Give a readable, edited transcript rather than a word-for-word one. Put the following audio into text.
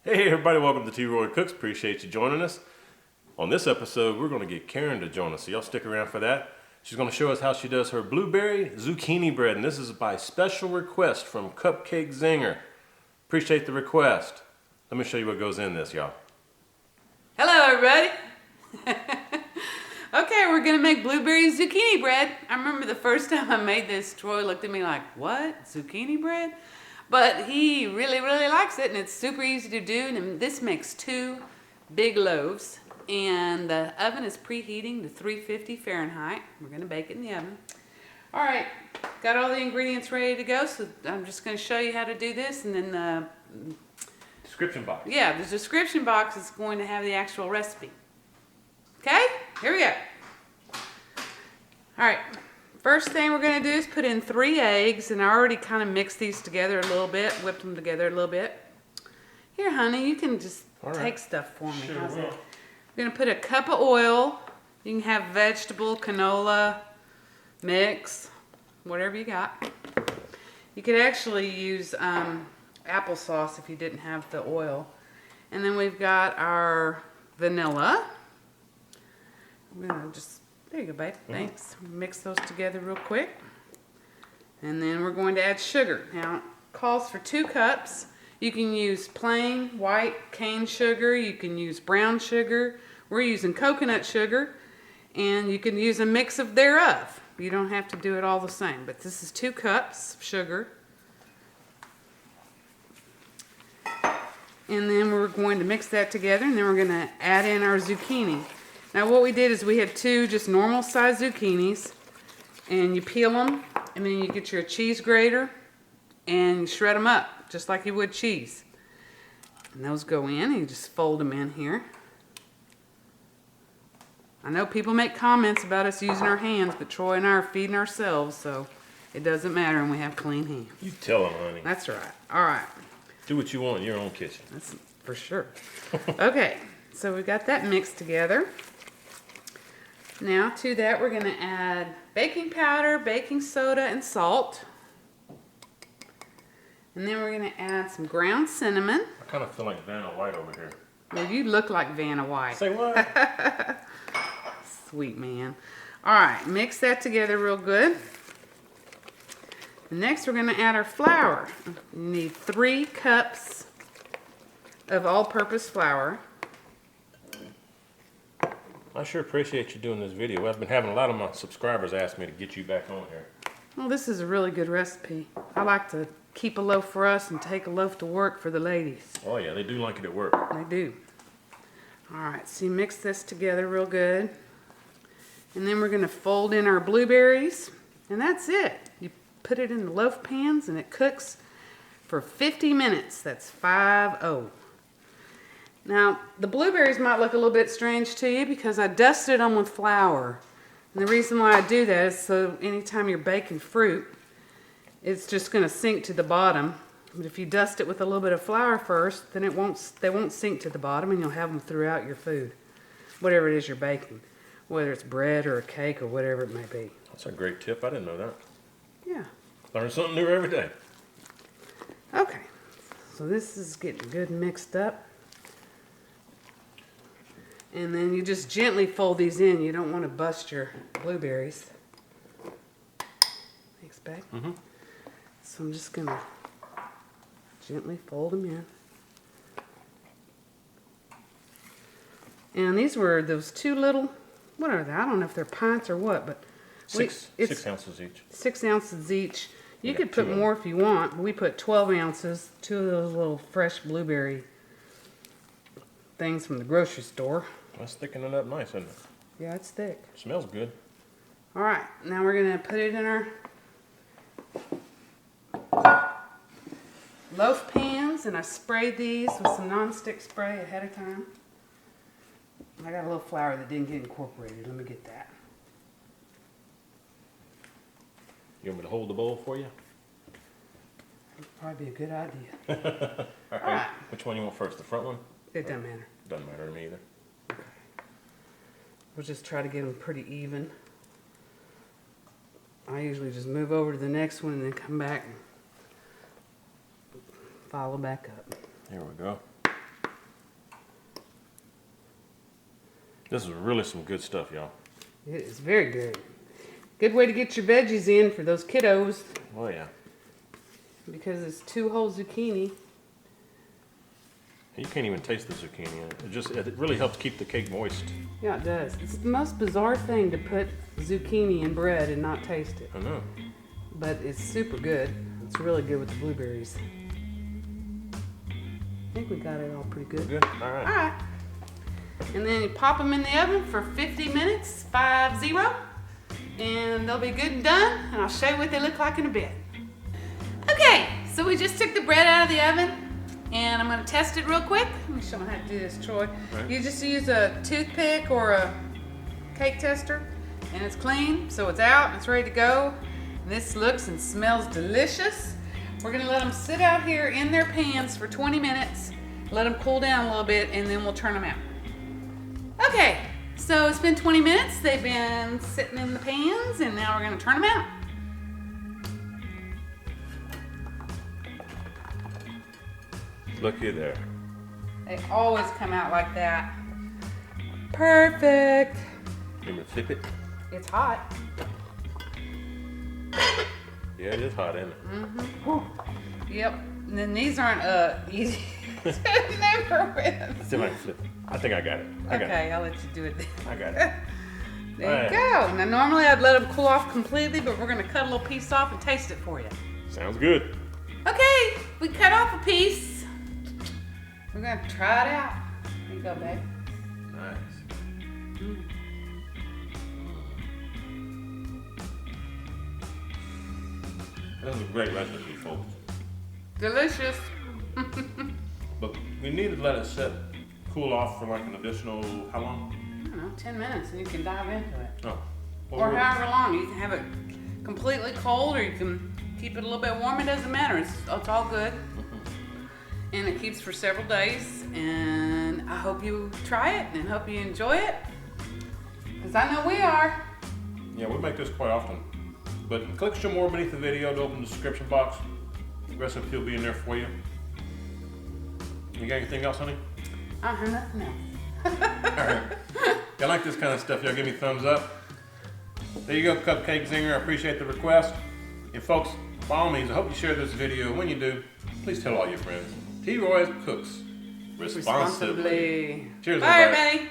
Hey everybody, welcome to T-Roy Cooks. Appreciate you joining us. On this episode, we're going to get Karen to join us, so y'all stick around for that. She's going to show us how she does her Blueberry Zucchini Bread, and this is by special request from Cupcake Zinger. Appreciate the request. Let me show you what goes in this, y'all. Hello everybody. Okay, we're going to make Blueberry Zucchini Bread. I remember the first time I made this, Troy looked at me like, what? Zucchini bread? But he really likes it, and it's super easy to do. And this makes 2 big loaves, and the oven is preheating to 350 Fahrenheit. We're going to bake it in the oven. All right, got all the ingredients ready to go, so I'm just going to show you how to do this, and then the Description box. yeah, the description box is going to have the actual recipe. Okay, here we go. All right. First thing we're going to do is put in 3 eggs, and I already kind of mixed these together a little bit, whipped them together a little bit. Here, honey, you can just take stuff for me. Sure How's will. that? We're going to put a cup of oil. You can have vegetable, canola, mix, whatever you got. You could actually use applesauce if you didn't have the oil. And then we've got our vanilla. I'm going to just... There you go, babe. Thanks. Mix those together real quick. And then we're going to add sugar. Now, it calls for 2 cups. You can use plain white cane sugar. You can use brown sugar. We're using coconut sugar. And you can use a mix of thereof. You don't have to do it all the same. But this is 2 cups of sugar. And then we're going to mix that together. And then we're going to add in our zucchini. Now what we did is we had 2 just normal sized zucchinis, and you peel them, and then you get your cheese grater and you shred them up just like you would cheese. And those go in, and you just fold them in here. I know people make comments about us using our hands, but Troy and I are feeding ourselves, so it doesn't matter, and we have clean hands. You tell them, honey. That's right. All right. Do what you want in your own kitchen. That's for sure. Okay, so we got that mixed together. Now to that we're going to add baking powder, baking soda, and salt. And then we're going to add some ground cinnamon. I kind of feel like Vanna White over here. Well, you look like Vanna White. Say what? Sweet man. Alright, mix that together real good. And next we're going to add our flour. You need 3 cups of all-purpose flour. I sure appreciate you doing this video. I've been having a lot of my subscribers ask me to get you back on here. Well, this is a really good recipe. I like to keep a loaf for us and take a loaf to work for the ladies. Oh yeah, they do like it at work. They do. Alright, so you mix this together real good. And then we're going to fold in our blueberries. And that's it. You put it in the loaf pans and it cooks for 50 minutes. That's 5-0. Now, the blueberries might look a little bit strange to you because I dusted them with flour. And the reason why I do that is so anytime you're baking fruit, it's just going to sink to the bottom. But if you dust it with a little bit of flour first, then they won't sink to the bottom, and you'll have them throughout your food, whatever it is you're baking, whether it's bread or a cake or whatever it may be. That's a great tip. I didn't know that. Yeah. Learn something new every day. Okay. So this is getting good mixed up. And then you just gently fold these in. You don't want to bust your blueberries. Thanks, babe. So I'm just going to gently fold them in. And these were those 2 little, what are they? I don't know if they're pints or what, but 6 ounces each. 6 ounces each. You Yeah, could put 2 of more if you want, but we put 12 ounces, 2 of those little fresh blueberry things from the grocery store. That's thickening it up nice, isn't it? Yeah, it's thick. Smells good. All right, now we're going to put it in our loaf pans, and I sprayed these with some nonstick spray ahead of time. I got a little flour that didn't get incorporated. Let me get that. You want me to hold the bowl for you? That'd probably be a good idea. All right. Which one you want first? The front one? It doesn't matter. Doesn't matter to me either. We'll just try to get them pretty even. I usually just move over to the next one and then come back and follow back up. Here we go. This is really some good stuff, y'all. It is very good. Good way to get your veggies in for those kiddos. Oh yeah. Because it's 2 whole zucchini. You can't even taste the zucchini. It really helps keep the cake moist. Yeah, it does. It's the most bizarre thing to put zucchini in bread and not taste it. I know. But it's super good. It's really good with the blueberries. I think we got it all pretty good. Good? All right. All right. And then you pop them in the oven for 50 minutes, 50. And they'll be good and done. And I'll show you what they look like in a bit. Okay, so we just took the bread out of the oven. And I'm going to test it real quick. Let me show you how to do this, Troy. Right. You just use a toothpick or a cake tester. And it's clean, so it's out. It's ready to go. And this looks and smells delicious. We're going to let them sit out here in their pans for 20 minutes. Let them cool down a little bit, and then we'll turn them out. Okay, so it's been 20 minutes. They've been sitting in the pans, and now we're going to turn them out. Looky there. They always come out like that. Perfect. You want me to flip it? It's hot. Yeah, it is hot, isn't it? Mm-hmm. Yep. And then these aren't easy to never win. Let's see if I can flip it. I think I got it. I got Okay, I'll let you do it then. it. I got it. There All right. you go. Now normally I'd let them cool off completely, but we're gonna cut a little piece off and taste it for you. Sounds good. Okay, we cut off a piece. We're gonna try it out. There you go, babe. Nice. That was a great recipe, folks. Delicious. But we need to let it sit, cool off for like an additional, how long? I don't know, 10 minutes and you can dive into it. Oh. Or however long. You can have it completely cold or you can keep it a little bit warm. It doesn't matter. It's all good. And it keeps for several days. And I hope you try it and hope you enjoy it. Because I know we are. Yeah, we make this quite often. But click show more beneath the video to open the description box. The recipe will be in there for you. You got anything else, honey? I have nothing else. Alright. If you like this kind of stuff, y'all give me a thumbs up. There you go, Cupcake Zinger. I appreciate the request. And folks, by all means, I hope you share this video. When you do, please tell all your friends. T. Roy cooks responsibly. Cheers, Bye, everybody. everybody.